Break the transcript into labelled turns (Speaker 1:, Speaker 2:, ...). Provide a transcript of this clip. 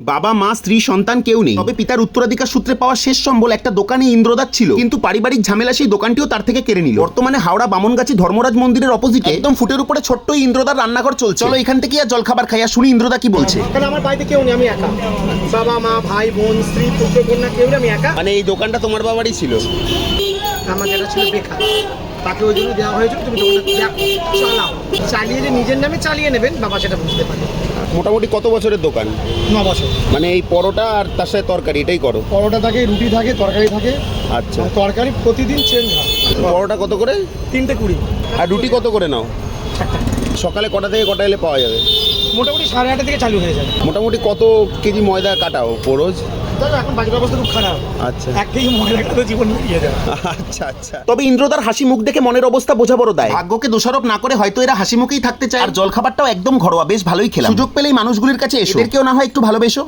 Speaker 1: বাবা মা স্ত্রী সন্তান কেউ নেই, তবে পিতার উত্তরাধিকার সূত্রে পাওয়া শেষ সম্বল একটা দোকানে ইন্দ্রদার ছিল, কিন্তু পারিবারিক ঝামেলা সেই দোকানটিও তার থেকে কেড়ে নিল। বর্তমানে হাওড়া বামনগাছি ধর্মরাজ মন্দিরের অপোজিটে একদম ফুটের উপরে ছোট্ট ইন্দ্রদার রান্নাঘর চলছে। চলো এখান থেকে আর জলখাবার খাই, আর শুনি ইন্দ্রদা কি বলছে।
Speaker 2: কারণ আমার বাড়িতে কেউ নেই, আমি একা। বাবা মা ভাই বোন স্ত্রী পুত্র কন্যা কেউ নেই, আমি একা।
Speaker 1: মানে এই দোকানটা তোমার বাবারই ছিল?
Speaker 2: আমার যেটা ছিল বেকার, তাকে ওই জন্য দেওয়া হয়েছিল তুমি দোকানটা দেখো চালাও, চালিয়ে যে নিজের নামে চালিয়ে নেবেন বাবা সেটা বুঝতে পারে।
Speaker 1: মোটামুটি কত বছরের দোকান?
Speaker 2: 9 বছর।
Speaker 1: মানে এই পরোটা আর তার সাথে তরকারি এটাই করো?
Speaker 2: পরোটা থাকে, রুটি থাকে, তরকারি থাকে।
Speaker 1: আচ্ছা,
Speaker 2: তরকারি প্রতিদিন চেঞ্জ হয়।
Speaker 1: পরোটা কত করে?
Speaker 2: 3টে 20।
Speaker 1: আর রুটি কত করে নাও? সকালে কটা থেকে কটা এলে পাওয়া যাবে?
Speaker 2: মোটামুটি 8:30 থেকে চালু হয়ে যাবে।
Speaker 1: মোটামুটি কত কেজি ময়দা কাটাও রোজ?
Speaker 2: দেখো এখন বাজার অবস্থা খুব খারাপ।
Speaker 1: আচ্ছা
Speaker 2: 1 কেজি ময়দা কাটা জীবন বেরিয়ে যাবে।
Speaker 1: আচ্ছা আচ্ছা। তবে ইন্দ্রদার হাসি মুখ দেখে মনের অবস্থা বোঝা বড় দায়। ভাগ্যকে দোষারোপ না করে হয়তো এরা হাসি মুখেই থাকতে চায়। আর জলখাবারটাও একদম ঘরোয়া, বেশ ভালোই খেলাম। সুযোগ পেলেই মানুষগুলির কাছে এসো, এদেরকেও না হয় একটু ভালোবেসো।